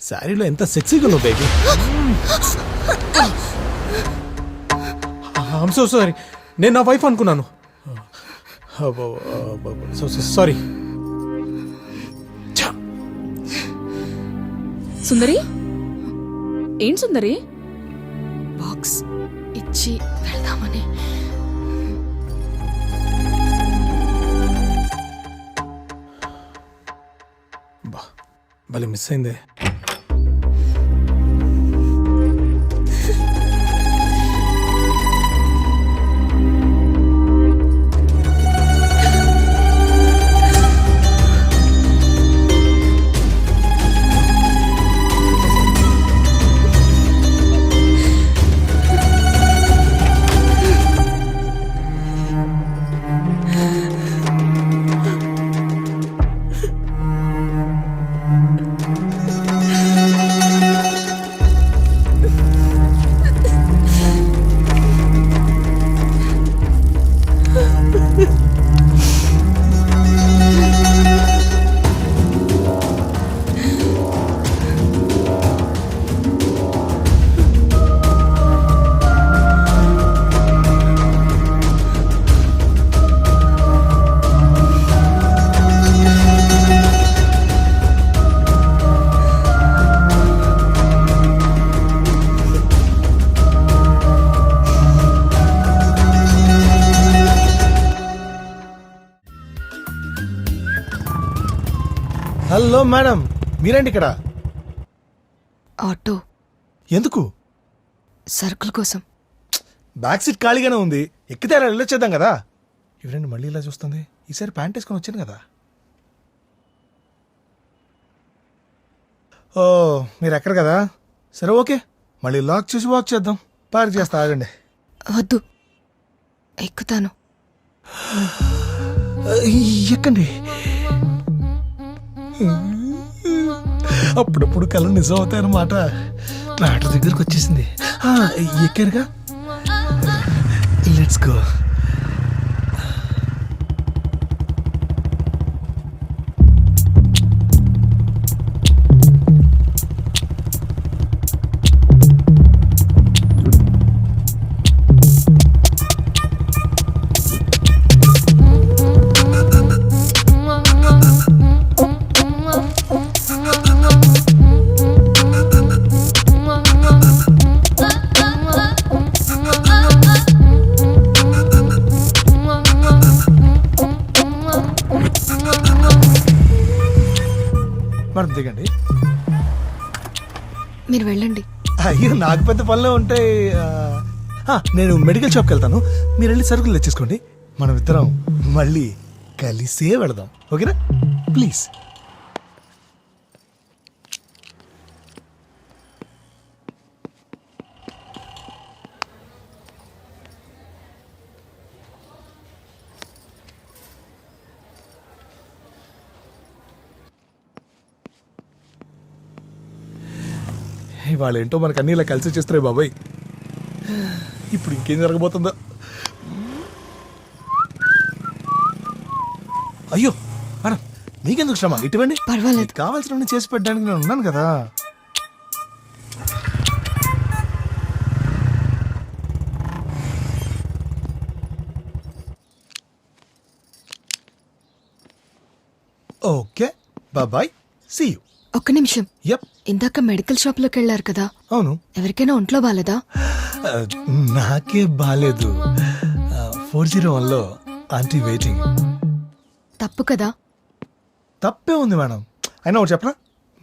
శారీలో ఎంత సెక్సీగా ఉన్నావు బేబీ. ఐఎమ్ సో సారీ, నేను నా వైఫ్ అనుకున్నాను. సారీ. సుందరి, ఏంటి సుందరి? బాక్స్ ఇచ్చి వెళ్దామని. భలే మిస్ అయిందే. హలో మేడం, మీరేంటి ఇక్కడ? ఆటో. ఎందుకు? సరుకుల కోసం. బ్యాక్ సీట్ ఖాళీగానే ఉంది, ఎక్కితే అలా వెళ్ళొచ్చేద్దాం కదా. ఎవరండి మళ్ళీ ఇలా చూస్తుంది? ఈసారి ప్యాంట్ వేసుకొని వచ్చాను కదా. ఓ, మీరు ఎక్కడ కదా? సరే ఓకే, మళ్ళీ లాక్ చేసి వాక్ చేద్దాం. పార్క్ చేస్తా, ఆగండి. వద్దు, ఎక్కుతాను. ఎక్కండి. అప్పుడప్పుడు కళ నిజం అవుతాయన్నమాట. మ్యాటర్ దగ్గరకు వచ్చేసింది. ఎక్కారుగా, లెట్స్ గో. మరి దిగండి. మీరు వెళ్ళండి. అయ్యో, నాకు పెద్ద పనులు ఉంటాయి. నేను మెడికల్ షాప్కి వెళ్తాను, మీరు వెళ్ళి సరుకులు తెచ్చేసుకోండి. మనం ఇద్దరం మళ్ళీ కలిసే వెళదాం, ఓకేనా? ప్లీజ్. ఇవాళ ఏంటో మనకు అన్ని ఇలా కలిసి చేస్తున్నాయి బాబాయ్. ఇప్పుడు ఇంకేం జరగబోతుందో. అయ్యో మేడం, మీకెందుకు శ్రమ? ఇటువంటి పర్వాలేదు, కావాల్సిన చేసి పెట్టడానికి నేను ఉన్నాను కదా. Okay, bye, see you. ఒక్క నిమిషం. యప్. ఇందాక మెడికల్ షాప్ లోకి వెళ్ళారు కదా, అవును. ఎవరికైనా ఒంట్లో బాలేదా? నాకే బాలేదు. 401లో ఆంటీ వెయిటింగ్. తప్పు కదా. తప్పే ఉంది మేడం. అయినా ఒకటి చెప్పరా,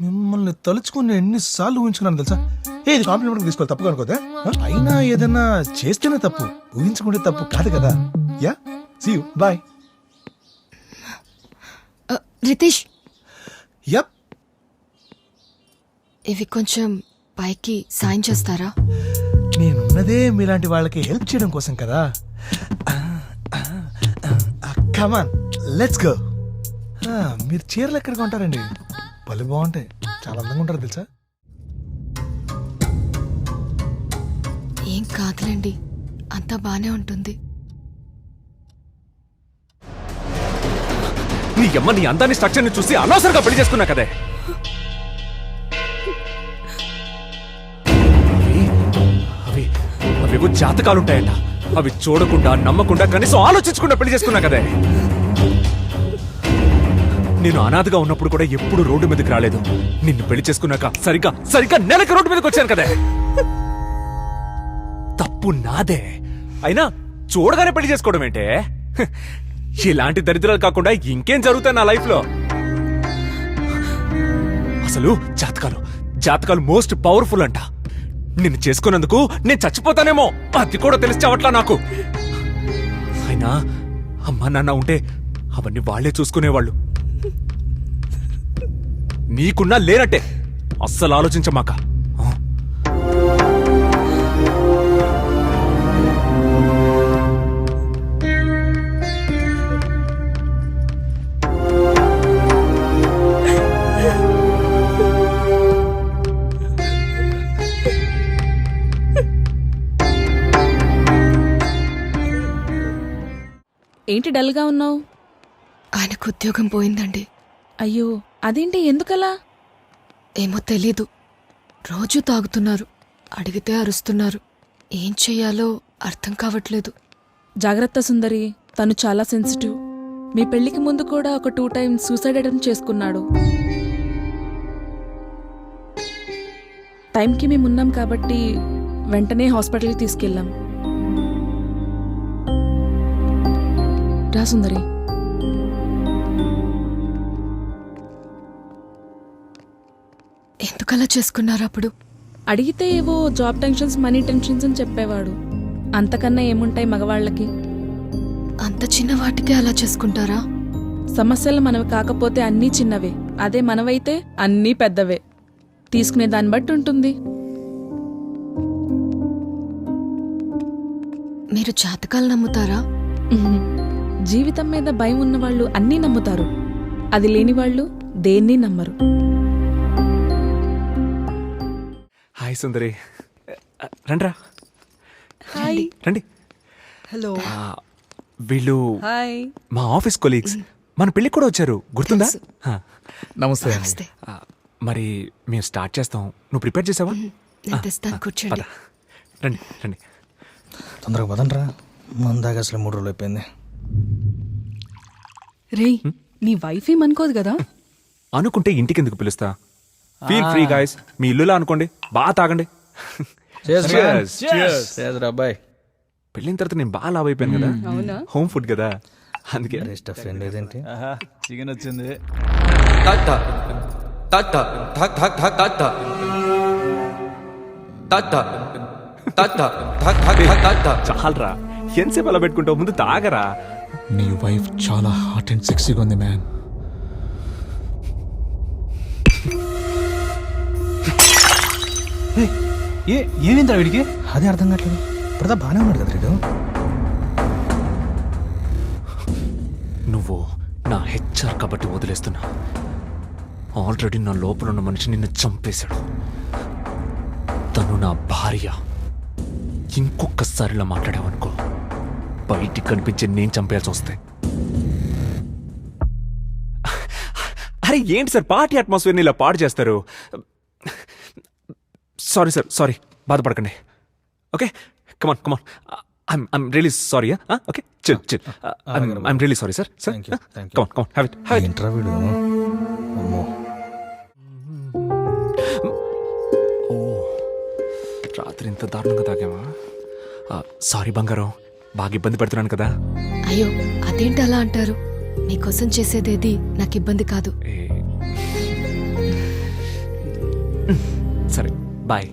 మిమ్మల్ని తలుచుకుని ఎన్నిసార్లు ఊహించుకున్నాను తెలుసా. ఇది కాంప్లిమెంట్ తీసుకోవాలి, తప్పుగా అనుకోతే. అయినా ఏదైనా చేస్తేనే తప్పు, ఊహించుకుంటే తప్పు కాదు కదా. Yeah, see you, bye. Ritesh, yup. ఇవి కొంచెం పైకి సాయం చేస్తారా? నేనున్నదే మీలాంటి వాళ్ళకి హెల్ప్ చేయడం కోసం కదా. కమాన్, లెట్స్ గో. మీరు చీరలు ఎక్కడికి ఉంటారండి? భలే బాగుంటాయి, చాలా అందంగా ఉంటారు తెలుసా. ఏం కాదులేండి, అంతా బానే ఉంటుంది. నీ అమ్మ నీ అందాన్ని స్ట్రక్చర్ని చూసి అనవసరంగా పెళ్లి చేసుకున్నా కదే. అవి అవేవో జాతకాలుంటాయంట. అవి చూడకుండా నమ్మకుండా కనీసం ఆలోచించకుండా పెళ్లి చేసుకున్నా కదే. నేను అనాథగా ఉన్నప్పుడు కూడా ఎప్పుడు రోడ్డు మీదకి రాలేదు. నిన్ను పెళ్లి చేసుకున్నాక సరిగ్గా నెలకి రోడ్డు మీదకి వచ్చాను కదే. తప్పు నాదే. అయినా చూడగానే పెళ్లి చేసుకోవడం ఏంటే? ఇలాంటి దరిద్రాలు కాకుండా ఇంకేం జరుగుతాయి నా లైఫ్ లో? అసలు జాతకాలు మోస్ట్ పవర్ఫుల్ అంట. నిన్ను చేసుకున్నందుకు నేను చచ్చిపోతానేమో, అది కూడా తెలిసి చావట్లా నాకు. అయినా అమ్మా నాన్న ఉంటే అవన్నీ వాళ్లే చూసుకునేవాళ్ళు. నీకున్నా లేనట్టే. అస్సలు ఆలోచించమాక. ఏంటి డల్గా ఉన్నావు? ఆయనకు ఉద్యోగం పోయిందండి. అయ్యో, అదేంటి, ఎందుకలా? ఏమో తెలీదు. రోజూ తాగుతున్నారు, అడిగితే అరుస్తున్నారు. ఏం చెయ్యాలో అర్థం కావట్లేదు. జాగ్రత్త సుందరి, తను చాలా సెన్సిటివ్. మీ పెళ్లికి ముందు కూడా ఒక 2 times సూసైడ్ అటెంప్ట్ చేసుకున్నాడు. టైంకి మేమున్నాం కాబట్టి వెంటనే హాస్పిటల్కి తీసుకెళ్ళాం. రా సుందరి. ఎందుకలా చేసుకున్నారు? అప్పుడు అడిగితే ఏవో జాబ్ టెన్షన్స్, మనీ టెన్షన్స్ అని చెప్పేవాడు. అంతకన్నా ఏముంటాయి మగవాళ్ళకి? అంత చిన్న వాటికే అలా చేసుకుంటారా? సమస్యలు మనవి కాకపోతే అన్నీ చిన్నవే, అదే మనవైతే అన్నీ పెద్దవే. తీసుకునే దాన్ని బట్టి ఉంటుంది. మీరు జాతకాలు నమ్ముతారా? ఉహుం. జీవితం మీద భయం ఉన్నవాళ్ళు అన్నీ నమ్ముతారు. అది లేని వాళ్ళు దేన్ని నమ్మరు. హాయ్ సుందరి, రండ్రా. హాయ్. రండి. హలో. వీళ్ళు హాయ్. మా ఆఫీస్ కొలీగ్స్. మన పెళ్ళికి కూడా వచ్చారు, గుర్తుందా? హా. నమస్తే. నమస్తే. ఆ, మరి మేము స్టార్ట్ చేస్తాం. నువ్వు ప్రిపేర్ చేసావా? నేను తెస్తాను, కూర్చోండి. పద. రండి రండి. తొందరగా పదండ్రా, మందాక అసలు 3 రోజులు అయిపోయింది. రేయ్, నీ వైఫ్ ఏమనుకోదు కదా? అనుకుంటే ఇంటికి ఎందుకు పిలుస్తా? Feel free guys. మీ ఇల్లులా అనుకోండి, బాగా తాగండి. అబ్బాయి పెళ్ళిన తర్వాత నేను బాగా లావ్ అయిపోయాను కదా. అవునా? హోమ్ ఫుడ్ కదా, అందుకే. ఫ్రెండ్ ఏదేంటి చికెన్ వచ్చింది. చాలరా, ఎంతసేపు అలా పెట్టుకుంటావు? ముందు తాగరా. నీ వైఫ్ చాలా హాట్ అండ్ సెక్సీగా ఉంది మ్యాన్. ఏమైందిరా వీడికి? అదే అర్థం కావట్లేదు. ఇప్పుడు బాగానే ఉన్నాడు కదా వీడు. నువ్వు నా హెచ్ఆర్ కాబట్టి వదిలేస్తున్నా. ఆల్రెడీ నా లోపల ఉన్న మనిషి నిన్ను చంపేశాడు. తను నా భార్య. ఇంకొకసారిలా మాట్లాడావనుకో, బయటికి కనిపించి నేను చంపేయాల్సి వస్తే. అరే ఏంటి సార్, పార్టీ అట్మాస్ఫియర్ని ఇలా పాడు చేస్తారు. సారీ సార్, సారీ, బాధపడకండి. Okay, come on come on. I'm really sorry. Okay, chill. I'm really sorry, sir. Thank you. Come on, have it. ఏంట్రా వీడు? అమ్మో. రాత్రి ఇంత దారుణంగా తాగామా? సారీ బంగారం, బాగా ఇబ్బంది పెడుతున్నాను కదా. అయ్యో, అదేంటి అలా అంటారు? మీకోసం చేసేదేది నాకు ఇబ్బంది కాదు. సరే, బాయ్.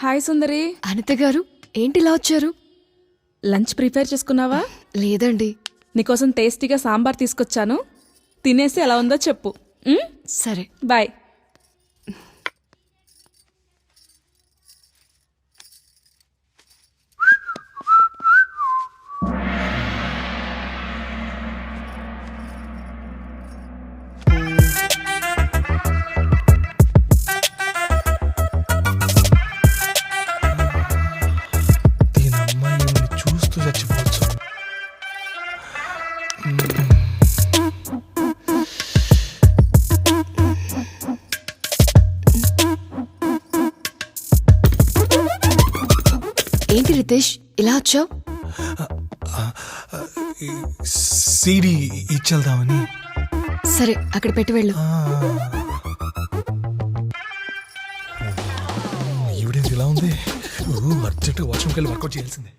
హాయ్ సుందరి. అనిత గారు, ఏంటి ఇలా వచ్చారు? లంచ్ ప్రిపేర్ చేసుకున్నావా? లేదండి. నీకోసం టేస్టీగా సాంబార్ తీసుకొచ్చాను, తినేసి ఎలా ఉందో చెప్పు. సరే, బాయ్. దీని అమ్మాయి ఈమెని చూస్తూ చచ్చిపోవచ్చు. ఏంటి రితేష్ ఇలా వచ్చావు? సీడీ ఇచ్చేద్దామని. సరే అక్కడ పెట్టి వెళ్ళు. ఈవిడేంటి ఇలా ఉంది? అర్జెంట్గా వాష్రూమ్కి వెళ్ళి వర్కౌట్ చేయాల్సిందే.